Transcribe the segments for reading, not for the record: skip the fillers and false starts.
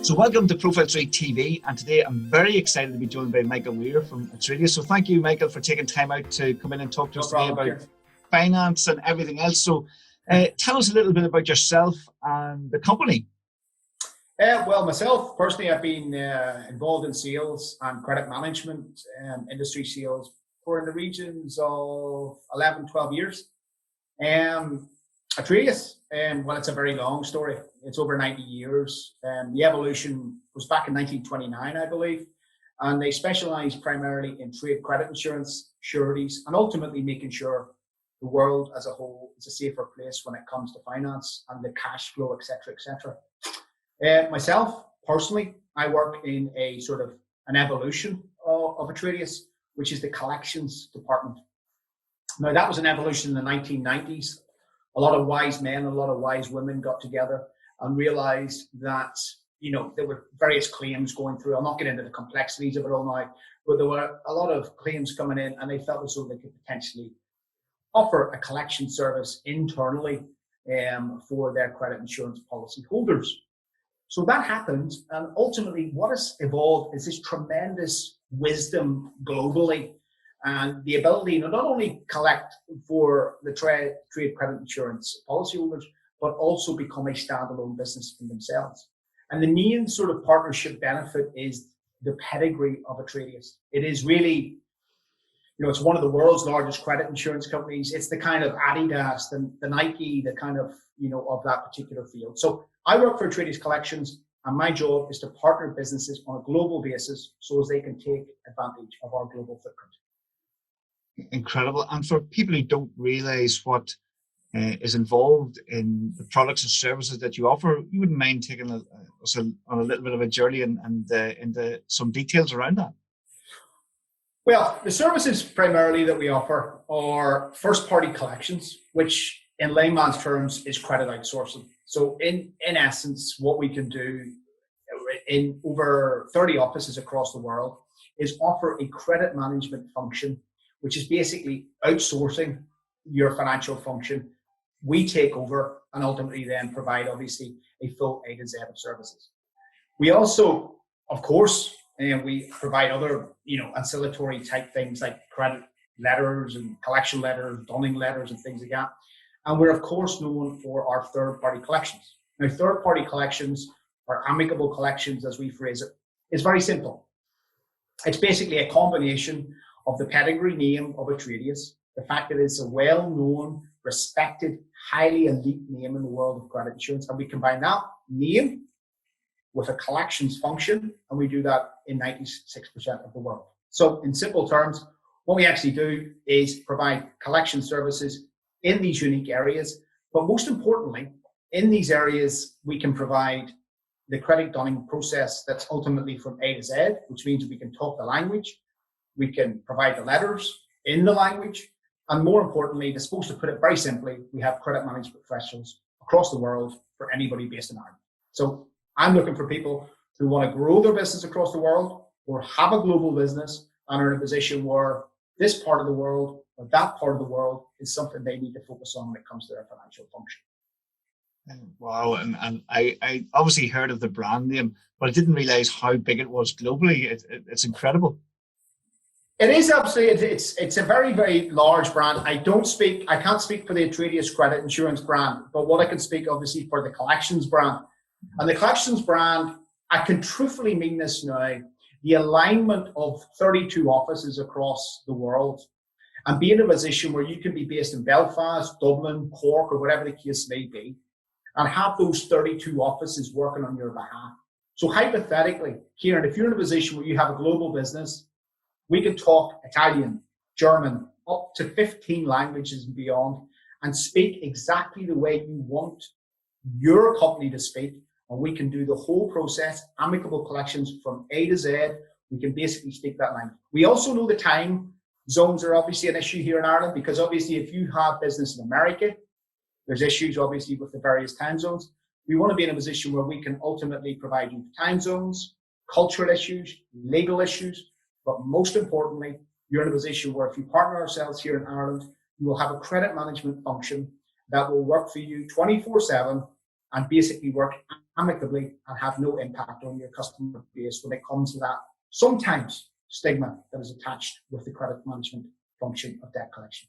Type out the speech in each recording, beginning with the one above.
So welcome to ProfileTree TV, and today I'm very excited to be joined by Michael Weir from Atradius. So thank you, Michael, for taking time out to come in and talk to us today about finance and everything else. So tell us a little bit about yourself and the company. Well, myself, personally, I've been involved in sales and credit management, industry sales for in the regions of 11, 12 years. Atradius, well, it's a very long story. It's over 90 years. The evolution was back in 1929, I believe, and they specialize primarily in trade credit insurance, sureties, and ultimately making sure the world as a whole is a safer place when it comes to finance and the cash flow, etc., etc. Myself, personally, I work in a sort of an evolution of Atradius, which is the collections department. Now, that was an evolution in the 1990s. A lot of wise men, a lot of wise women got together and realized that, there were various claims going through. I'll not get into the complexities of it all now, but there were a lot of claims coming in, and they felt as though they could potentially offer a collection service internally for their credit insurance policy holders. So that happened, and ultimately what has evolved is this tremendous wisdom globally and the ability to not only collect for the trade credit insurance policyholders, but also become a standalone business in themselves. And the main sort of partnership benefit is the pedigree of Atradius. It is really, it's one of the world's largest credit insurance companies. It's the kind of Adidas, the Nike, the kind of, of that particular field. So I work for Atradius Collections, and my job is to partner businesses on a global basis so as they can take advantage of our global footprint. Incredible. And for people who don't realize what is involved in the products and services that you offer, you wouldn't mind taking us on a little bit of a journey and into some details around that? Well, the services primarily that we offer are first-party collections, which in layman's terms is credit outsourcing. So in essence, what we can do in over 30 offices across the world is offer a credit management function, which is basically outsourcing your financial function. We take over and ultimately then provide, obviously, a full A to Z of services. We also, of course, we provide other, ancillary type things like credit letters and collection letters, dunning letters and things like that. And we're, of course, known for our third-party collections. Now, third-party collections, or amicable collections, as we phrase it, is very simple. It's basically a combination of the pedigree name of Atradius, the fact that it's a well-known, respected, highly elite name in the world of credit insurance, and we combine that name with a collections function, and we do that in 96% of the world. So in simple terms, what we actually do is provide collection services in these unique areas, but most importantly, in these areas, we can provide the credit dunning process that's ultimately from A to Z, which means we can talk the language, we can provide the letters in the language, and more importantly, to supposed to put it very simply, we have credit management professionals across the world for anybody based in Ireland. So I'm looking for people who want to grow their business across the world or have a global business and are in a position where this part of the world or that part of the world is something they need to focus on when it comes to their financial function. Wow, and I obviously heard of the brand name, but I didn't realize how big it was globally. It's incredible. It is absolutely. It's a very, very large brand. I can't speak for the Atradius credit insurance brand, but what I can speak obviously for the collections brand. And the collections brand, I can truthfully mean this now, the alignment of 32 offices across the world and be in a position where you can be based in Belfast, Dublin, Cork, or whatever the case may be, and have those 32 offices working on your behalf. So hypothetically, Ciaran, if you're in a position where you have a global business, we can talk Italian, German, up to 15 languages and beyond, and speak exactly the way you want your company to speak. And we can do the whole process, amicable collections from A to Z. We can basically speak that language. We also know the time zones are obviously an issue here in Ireland, because obviously if you have business in America, there's issues obviously with the various time zones. We want to be in a position where we can ultimately provide you time zones, cultural issues, legal issues, but most importantly, you're in a position where if you partner ourselves here in Ireland, you will have a credit management function that will work for you 24/7 and basically work amicably and have no impact on your customer base when it comes to that sometimes stigma that is attached with the credit management function of debt collection.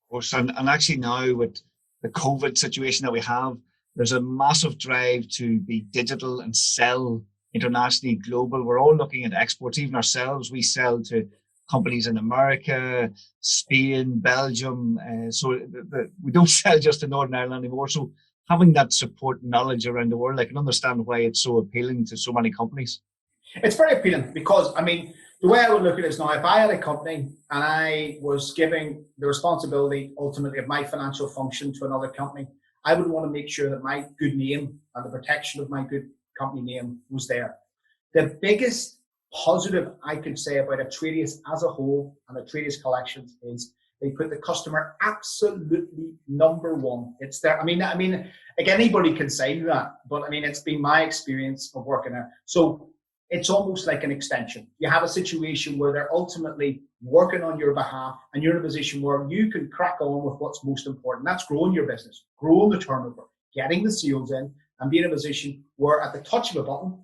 Of course, and actually now with the COVID situation that we have, there's a massive drive to be digital and sell internationally, global. We're all looking at exports. Even ourselves, we sell to companies in America, Spain, Belgium. So we don't sell just in Northern Ireland anymore. So having that support knowledge around the world, I can understand why it's so appealing to so many companies. It's very appealing because, I mean, the way I would look at it is now, if I had a company and I was giving the responsibility ultimately of my financial function to another company, I would want to make sure that my good name and the protection of my good company name was there. The biggest positive I could say about Atradius as a whole and Atradius Collections is they put the customer absolutely number one. It's there. I mean, like anybody can say that, but I mean, it's been my experience of working there. So it's almost like an extension. You have a situation where they're ultimately working on your behalf and you're in a position where you can crack on with what's most important. That's growing your business, growing the turnover, getting the sales in, and being in a position where at the touch of a button,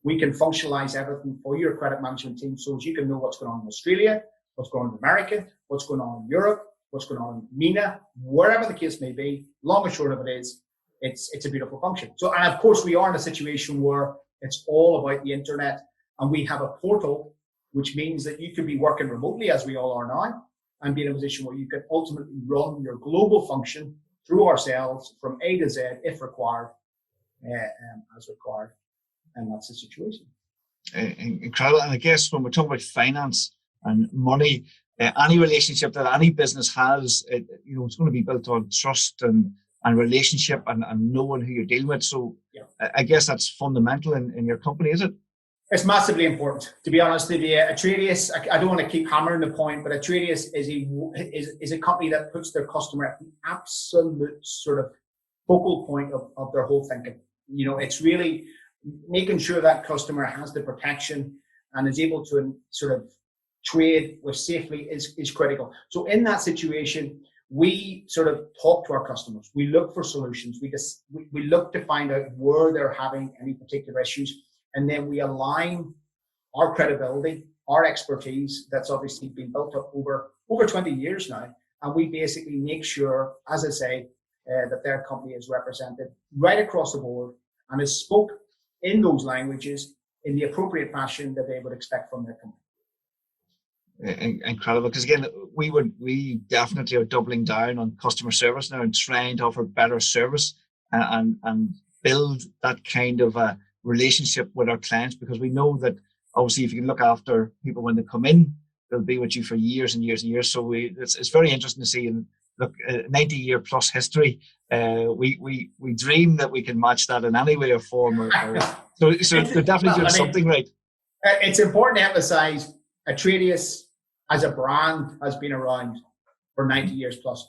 we can functionalize everything for your credit management team so as you can know what's going on in Australia, what's going on in America, what's going on in Europe, what's going on in MENA, wherever the case may be. Long and short of it is, it's a beautiful function. So, and of course, we are in a situation where it's all about the internet, and we have a portal, which means that you could be working remotely, as we all are now, and be in a position where you can ultimately run your global function through ourselves from A to Z, if required, as required. And that's the situation. Incredible. And I guess when we're talking about finance and money, any relationship that any business has, it's going to be built on trust and relationship and knowing who you're dealing with. So yeah. I guess that's fundamental in your company, is it? It's massively important, to be honest with you. Atradius, I don't want to keep hammering the point, but Atradius is a company that puts their customer at the absolute sort of focal point of their whole thinking. It's really making sure that customer has the protection and is able to sort of trade with safely is critical. So in that situation, we sort of talk to our customers. We look for solutions. We look to find out where they're having any particular issues. And then we align our credibility, our expertise that's obviously been built up over 20 years now. And we basically make sure, as I say, that their company is represented right across the board and is spoke in those languages in the appropriate fashion that they would expect from their company. Incredible, because again, we definitely are doubling down on customer service now and trying to offer better service and build that kind of a relationship with our clients, because we know that obviously if you can look after people when they come in, they'll be with you for years and years and years. So it's very interesting to see. And look, 90-year plus history. We dream that we can match that in any way or form. So they're definitely doing something right. It's important to emphasize Atradius as a brand has been around for 90 years plus.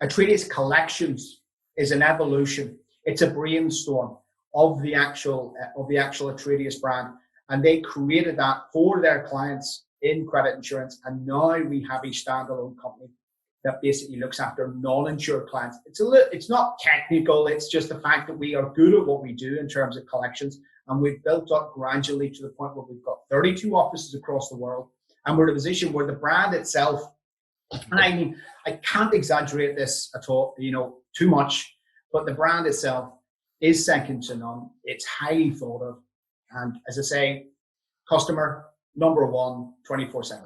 Atradius Collections is an evolution. It's a brainstorm of the actual Atradius brand, and they created that for their clients in credit insurance. And now we have a standalone company that basically looks after non-insured clients. It's not technical. It's just the fact that we are good at what we do in terms of collections, and we've built up gradually to the point where we've got 32 offices across the world, and we're in a position where the brand itself, and I mean, I can't exaggerate this at all, too much, but the brand itself is second to none. It's highly thought of, and as I say, customer number one, 24/7.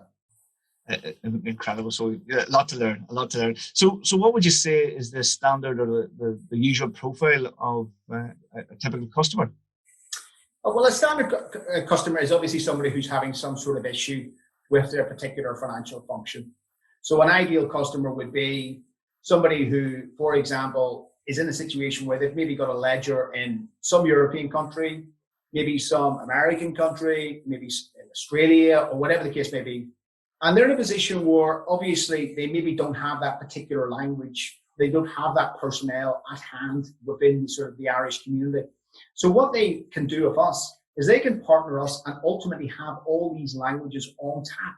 Incredible. So a lot to learn. So what would you say is the standard or the usual profile of a typical customer? Well, a standard customer is obviously somebody who's having some sort of issue with their particular financial function. So an ideal customer would be somebody who, for example, is in a situation where they've maybe got a ledger in some European country, maybe some American country, maybe in Australia, or whatever the case may be. And they're in a position where obviously they maybe don't have that particular language. They don't have that personnel at hand within sort of the Irish community. So what they can do with us is they can partner us and ultimately have all these languages on tap.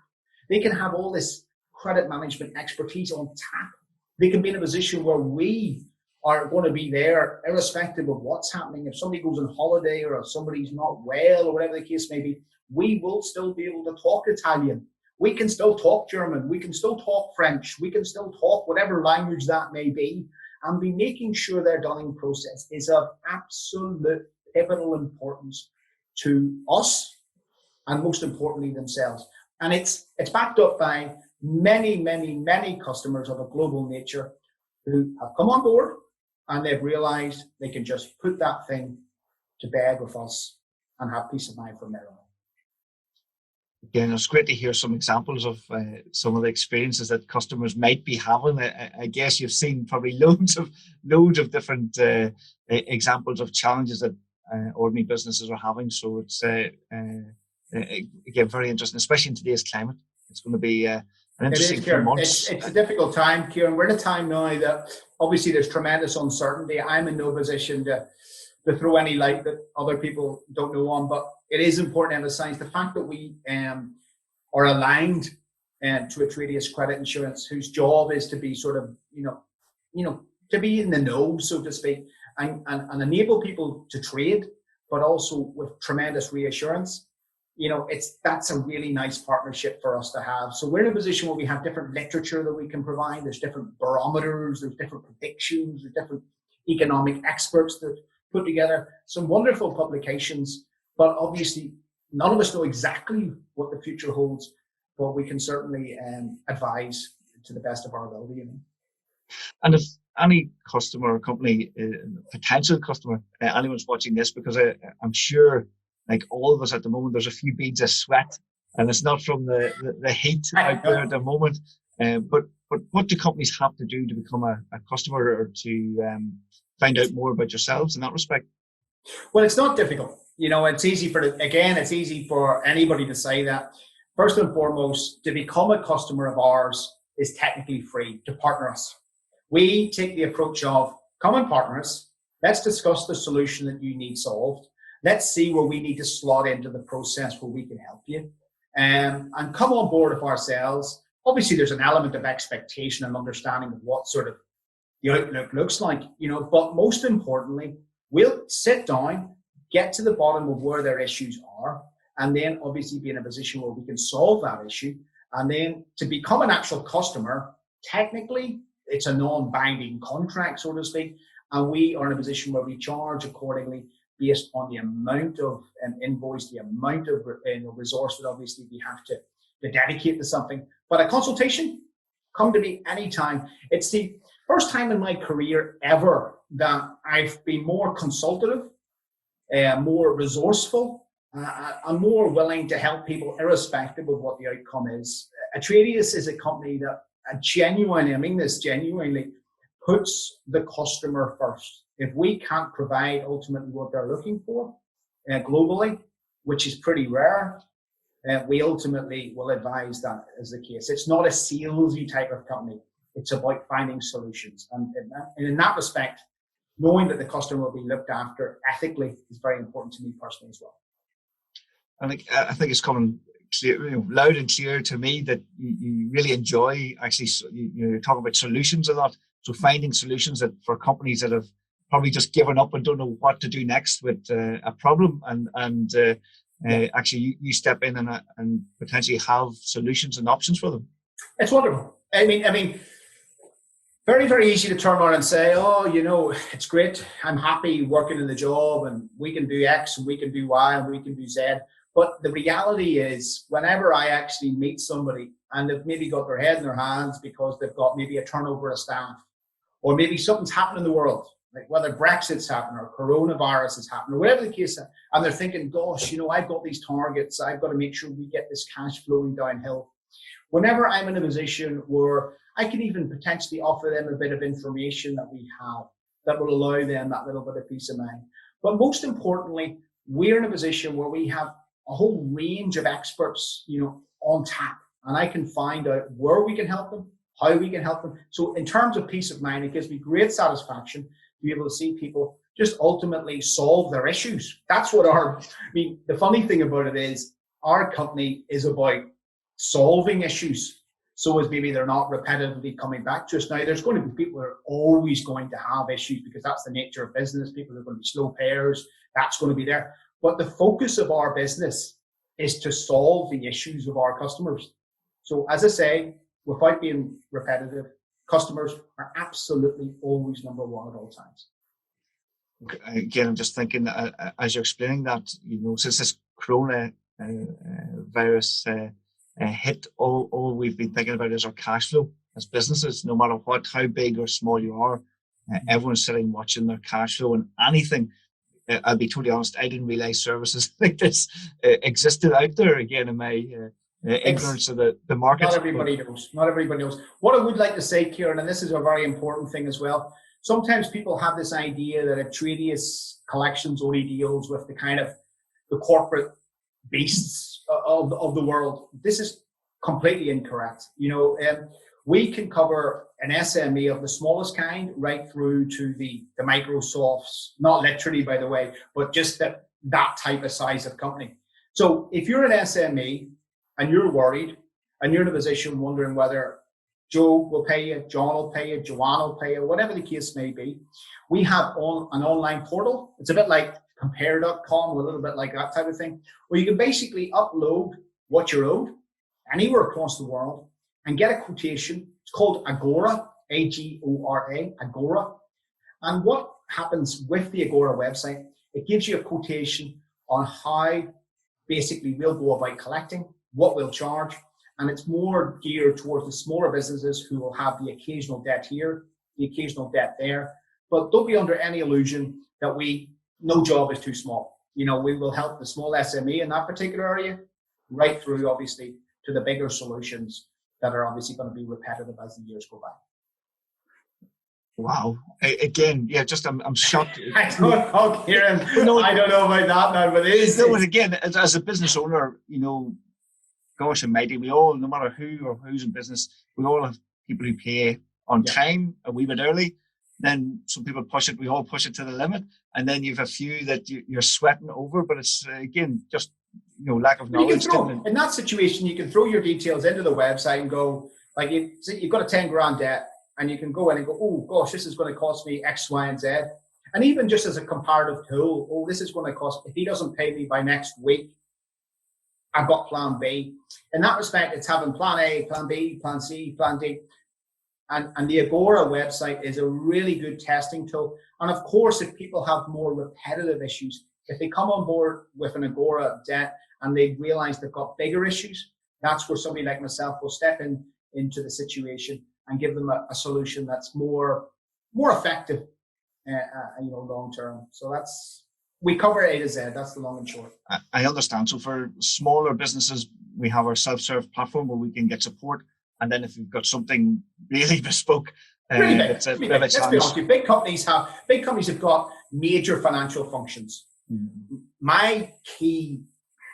They can have all this credit management expertise on tap. They can be in a position where we are going to be there irrespective of what's happening. If somebody goes on holiday or if somebody's not well or whatever the case may be, we will still be able to talk Italian. We can still talk German. We can still talk French. We can still talk whatever language that may be, and be making sure their dunning process is of absolute pivotal importance to us and most importantly themselves. And it's backed up by many, many, many customers of a global nature who have come on board and they've realized they can just put that thing to bed with us and have peace of mind from there on. Again, it's great to hear some examples of some of the experiences that customers might be having. I guess you've seen probably loads of different examples of challenges that ordinary businesses are having. So it's again very interesting, especially in today's climate. It's going to be an interesting few months. It's a difficult time, Ciaran. We're in a time now that obviously there's tremendous uncertainty. I'm in no position to throw any light that other people don't know on, but it is important to emphasize the fact that we are aligned to Atradius Credit Insurance, whose job is to be sort of, to be in the know, so to speak, and enable people to trade, but also with tremendous reassurance. That's a really nice partnership for us to have. So we're in a position where we have different literature that we can provide. There's different barometers, there's different predictions, there's different economic experts that put together some wonderful publications. But obviously, none of us know exactly what the future holds, but we can certainly advise to the best of our ability. And if any customer or company, potential customer, anyone's watching this, because I'm sure, like all of us at the moment, there's a few beads of sweat, and it's not from the heat out there at the moment. But what do companies have to do to become a customer or to find out more about yourselves in that respect? Well, it's not difficult. It's easy for anybody to say that. First and foremost, to become a customer of ours is technically free to partner us. We take the approach of come and partner us. Let's discuss the solution that you need solved. Let's see where we need to slot into the process where we can help you. And come on board with ourselves. Obviously, there's an element of expectation and understanding of what sort of the outlook looks like, but most importantly, we'll sit down, get to the bottom of where their issues are, and then obviously be in a position where we can solve that issue. And then to become an actual customer, technically, it's a non-binding contract, so to speak, and we are in a position where we charge accordingly based on the amount of invoice, the amount of resource that obviously we have to dedicate to something. But a consultation, come to me anytime. It's the first time in my career ever that I've been more consultative, more resourcely, and more willing to help people irrespective of what the outcome is. Atradius is a company that I mean this genuinely, puts the customer first. If we can't provide ultimately what they're looking for globally, which is pretty rare, we ultimately will advise that as the case. It's not a salesy type of company. It's about finding solutions. And in that respect, knowing that the customer will be looked after ethically is very important to me personally as well. I think it's coming clear, loud and clear to me that you really enjoy actually, you're talking about solutions a lot. So finding solutions that for companies that have probably just given up and don't know what to do next with a problem, and actually you step in and potentially have solutions and options for them. It's wonderful. I mean, very, very easy to turn around and say, it's great. I'm happy working in the job and we can do X and we can do Y and we can do Z. But the reality is whenever I actually meet somebody and they've maybe got their head in their hands because they've got maybe a turnover of staff, or maybe something's happened in the world, like whether Brexit's happened or coronavirus has happened or whatever the case, and they're thinking, gosh, I've got these targets. I've got to make sure we get this cash flowing downhill. Whenever I'm in a position where I can even potentially offer them a bit of information that we have that will allow them that little bit of peace of mind. But most importantly, we're in a position where we have a whole range of experts, on tap, and I can find out where we can help them, how we can help them. So in terms of peace of mind, it gives me great satisfaction to be able to see people just ultimately solve their issues. That's what the funny thing about it is our company is about solving issues. so as maybe they're not repetitively coming back to us. Now, there's going to be people that are always going to have issues because that's the nature of business. People are going to be slow payers. That's going to be there. But the focus of our business is to solve the issues of our customers. So as I say, without being repetitive, customers are absolutely always number one at all times. Again, I'm just thinking as you're explaining that, since this corona virus hit, all we've been thinking about is our cash flow as businesses. No matter how big or small you are, everyone's sitting watching their cash flow, and anything. I'll be totally honest, I didn't realize services like this existed out there. Again, in my ignorance of the market. Not everybody knows. Not everybody knows. What I would like to say, Ciaran, and this is a very important thing as well. Sometimes people have this idea that Atradius Collections only deals with the kind of the corporate beasts of the world. This is completely incorrect. We can cover an SME of the smallest kind right through to the Microsofts, not literally, by the way, but just that type of size of company. So if you're an SME and you're worried and you're in a position wondering whether Joe will pay you, John will pay you, Joanne will pay you, whatever the case may be, we have an online portal. It's a bit like compare.com, a little bit like that type of thing, where you can basically upload what you're owed anywhere across the world and get a quotation. It's called Agora, Agora, Agora. And what happens with the Agora website, it gives you a quotation on how basically we'll go about collecting, what we'll charge, and it's more geared towards the smaller businesses who will have the occasional debt here, the occasional debt there. But don't be under any illusion that no job is too small. We will help the small SME in that particular area, right through obviously to the bigger solutions that are obviously going to be repetitive as the years go by. Wow. Again, yeah, I'm shocked. I don't know, Ciaran. I don't know about that now, but it is. No, and again, as a business owner, gosh almighty, we all, no matter who or who's in business, we all have people who pay on time, a wee bit early. Then some people we all push it to the limit. And then you've a few that you're sweating over, but it's, again, just, lack of knowledge. In that situation, you can throw your details into the website and go, like, you've got a 10 grand debt, and you can go in and go, oh gosh, this is going to cost me X, Y, and Z. And even just as a comparative tool, this is going to cost, if he doesn't pay me by next week, I've got plan B. In that respect, it's having plan A, plan B, plan C, plan D. And the Agora website is a really good testing tool. And of course, if people have more repetitive issues, if they come on board with an Agora debt and they realize they've got bigger issues, that's where somebody like myself will step into the situation and give them a solution that's more effective, long term. So we cover A to Z. That's the long and short. I understand. So for smaller businesses, we have our self-serve platform where we can get support. And then if you've got something really bespoke, it's a bit of a challenge. Let's be honest, big companies have got major financial functions. Mm-hmm. My key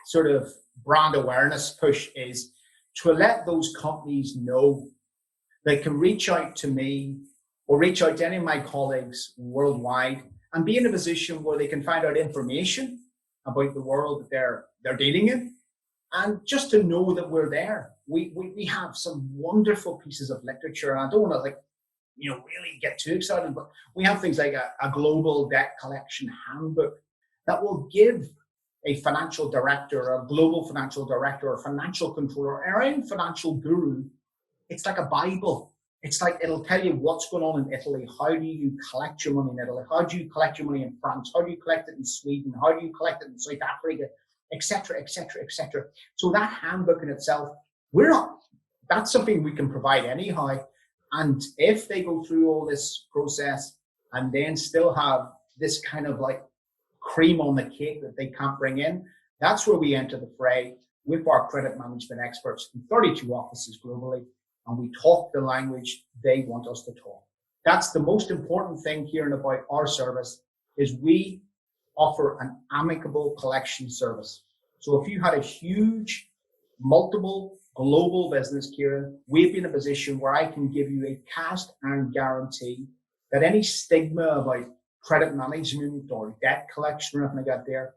sort of brand awareness push is to let those companies know they can reach out to me or reach out to any of my colleagues worldwide and be in a position where they can find out information about the world that they're dealing in, and just to know that we're there. We have some wonderful pieces of literature, and I don't want to really get too excited, but we have things like a global debt collection handbook that will give a financial director, a global financial director, or financial controller, or any financial guru. It's like a Bible. It's like, it'll tell you what's going on in Italy. How do you collect your money in Italy? How do you collect your money in France? How do you collect it in Sweden? How do you collect it in South Africa? Etc., etc., etc. So that handbook in itself, that's something we can provide anyhow. And if they go through all this process and then still have this kind of like cream on the cake that they can't bring in, that's where we enter the fray with our credit management experts in 32 offices globally, and we talk the language they want us to talk. That's the most important thing here about our service, is we offer an amicable collection service. So if you had a huge, multiple global business, Ciaran, we'd be in a position where I can give you a cast iron guarantee that any stigma about credit management or debt collection or anything like that there,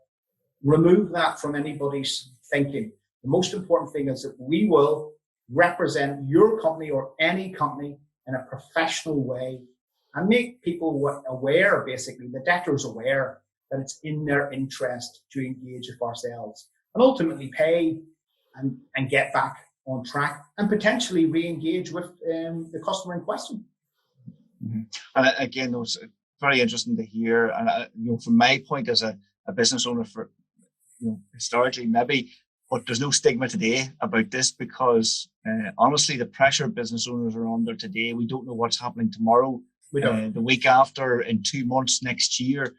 remove that from anybody's thinking. The most important thing is that we will represent your company or any company in a professional way and make people aware, basically, the debtors aware that it's in their interest to engage with ourselves and ultimately pay and get back on track and potentially re-engage with the customer in question. Mm-hmm. And again, it was very interesting to hear. And from my point as a business owner, for historically maybe, but there's no stigma today about this because honestly, the pressure business owners are under today. We don't know what's happening tomorrow, the week after, in 2 months, next year.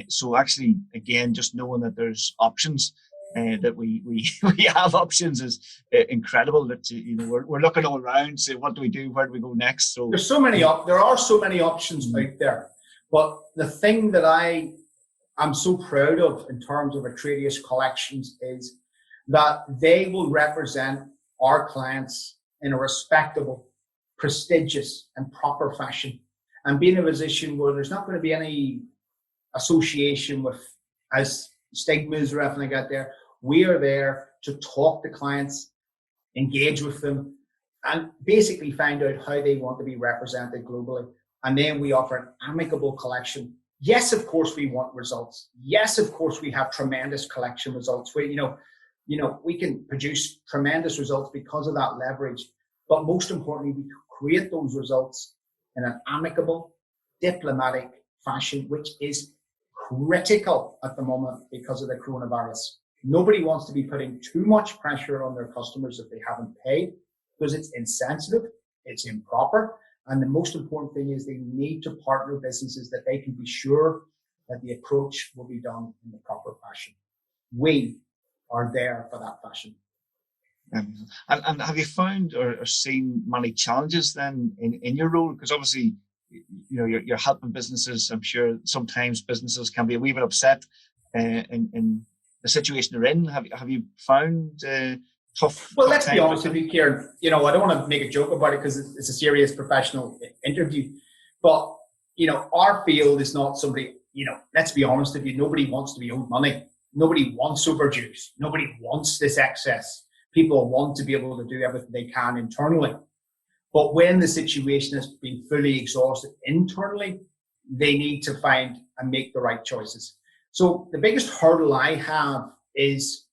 So actually, again, just knowing that there's options. That we have options is incredible. That we're looking all around, say what do we do, where do we go next? So there are so many options out there. But the thing that I'm so proud of in terms of Atradius Collections is that they will represent our clients in a respectable, prestigious, and proper fashion, and be in a position where there's not going to be any association with as stigmas or anything like that there. We are there to talk to clients, engage with them, and basically find out how they want to be represented globally. And then we offer an amicable collection. Yes, of course, we want results. Yes, of course, we have tremendous collection results. We can produce tremendous results because of that leverage. But most importantly, we create those results in an amicable, diplomatic fashion, which is critical at the moment because of the coronavirus. Nobody wants to be putting too much pressure on their customers if they haven't paid, because it's insensitive, it's improper, and the most important thing is they need to partner businesses that they can be sure that the approach will be done in the proper fashion. We are there for that fashion. And have you found or seen many challenges then in your role? Because obviously, you're helping businesses. I'm sure sometimes businesses can be a wee bit upset in the situation they're in. Have you found tough? Well, let's be honest with you, Ciaran. I don't want to make a joke about it because it's a serious professional interview. But our field is not somebody. Let's be honest with you. Nobody wants to be owed money. Nobody wants overdues. Nobody wants this excess. People want to be able to do everything they can internally. But when the situation has been fully exhausted internally, they need to find and make the right choices. So the biggest hurdle I have is,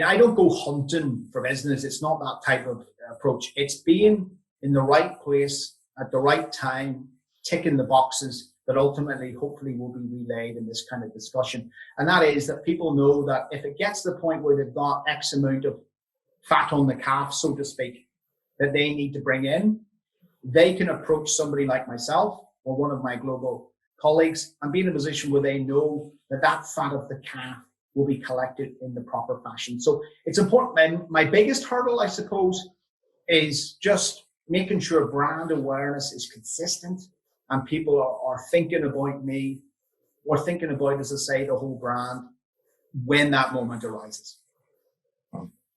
I don't go hunting for business. It's not that type of approach. It's being in the right place at the right time, ticking the boxes that ultimately, hopefully, will be relayed in this kind of discussion. And that is that people know that if it gets to the point where they've got X amount of fat on the calf, so to speak, that they need to bring in, they can approach somebody like myself or one of my global colleagues and be in a position where they know that that fat of the calf will be collected in the proper fashion. So it's important. And my biggest hurdle, I suppose, is just making sure brand awareness is consistent and people are thinking about me or thinking about, as I say, the whole brand when that moment arises.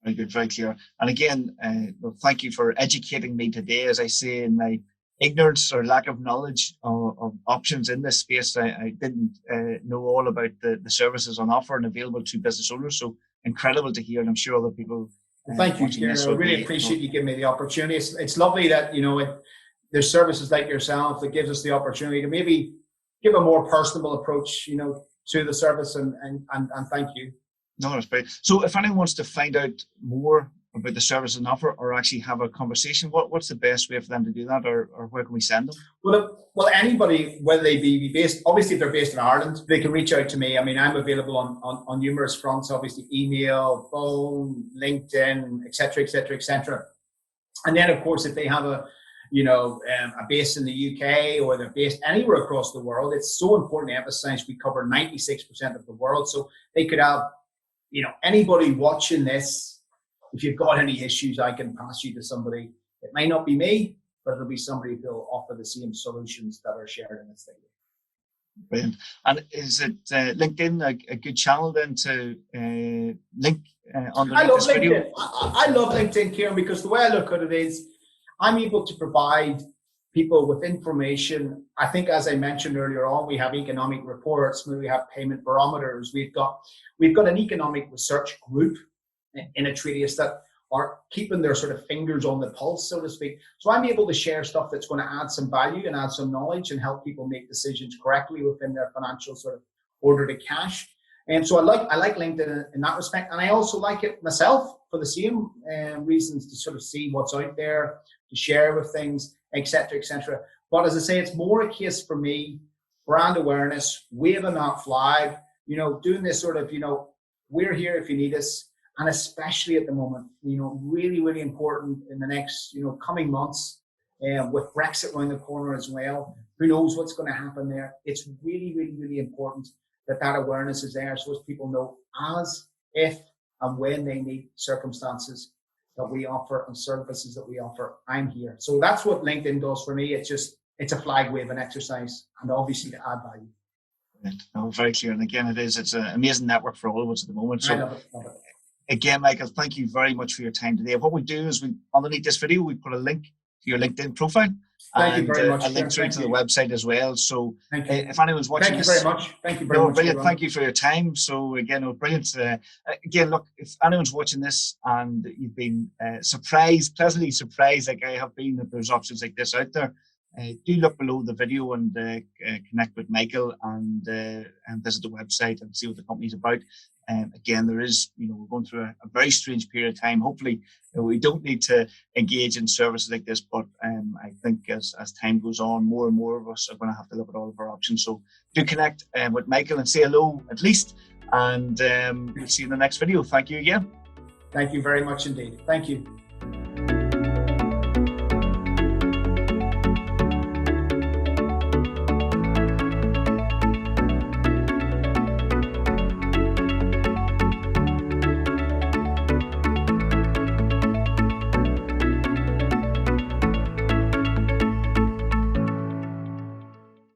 Very good, very clear. And again, thank you for educating me today. As I say, in my ignorance or lack of knowledge of options in this space, I didn't know all about the services on offer and available to business owners. So incredible to hear, and I'm sure other people. Thank you, Ciaran. I really appreciate you giving me the opportunity. It's lovely that there's services like yourself that gives us the opportunity to maybe give a more personable approach, to the service, and thank you. No, that's great. So if anyone wants to find out more about the service and offer or actually have a conversation, what's the best way for them to do that, or where can we send them? Well, anybody, whether they be based, obviously if they're based in Ireland, they can reach out to me. I'm available on numerous fronts, obviously email, phone, LinkedIn, et cetera, et cetera, et cetera. And then of course, if they have a base in the UK or they're based anywhere across the world, it's so important to emphasize we cover 96% of the world. So they could have, anybody watching this, if you've got any issues, I can pass you to somebody. It may not be me, but it'll be somebody who'll offer the same solutions that are shared in this video. Brilliant. And is it LinkedIn a good channel then to link underneath this video? I love LinkedIn, Ciaran, because the way I look at it is I'm able to provide people with information. I think, as I mentioned earlier on, we have economic reports, we have payment barometers, we've got an economic research group in Atradius that are keeping their sort of fingers on the pulse, so to speak. So I'm able to share stuff that's going to add some value and add some knowledge and help people make decisions correctly within their financial sort of order to cash. And so I like LinkedIn in that respect. And I also like it myself for the same reasons, to sort of see what's out there, to share with things, etc., etc. But as I say, it's more a case for me, brand awareness, waving that flag, doing this sort of, we're here if you need us. And especially at the moment, really, really important in the next, coming months, with Brexit around the corner as well. Who knows what's going to happen there? It's really, really, really important that awareness is there, so as people know as, if, and when they need circumstances that we offer and services that we offer, I'm here. So that's what LinkedIn does for me. It's a flag waving exercise, and obviously to add value. Right. No, very clear. And again, it's an amazing network for all of us at the moment. So, I love it. Again, Michael, thank you very much for your time today. What we do is underneath this video, we put a link to your LinkedIn profile. Thank you very much. A link through to the website as well. So if anyone's watching this, thank you very much. Brilliant. Thank you for your time. So again, brilliant. Again, look, if anyone's watching this and you've been pleasantly surprised, like I have been, that there's options like this out there, do look below the video and connect with Michael and visit the website and see what the company's about. Again, there is, we're going through a very strange period of time. Hopefully, we don't need to engage in services like this, but I think as time goes on, more and more of us are going to have to look at all of our options. So do connect with Michael and say hello at least, and we'll see you in the next video. Thank you again. Thank you very much indeed. Thank you.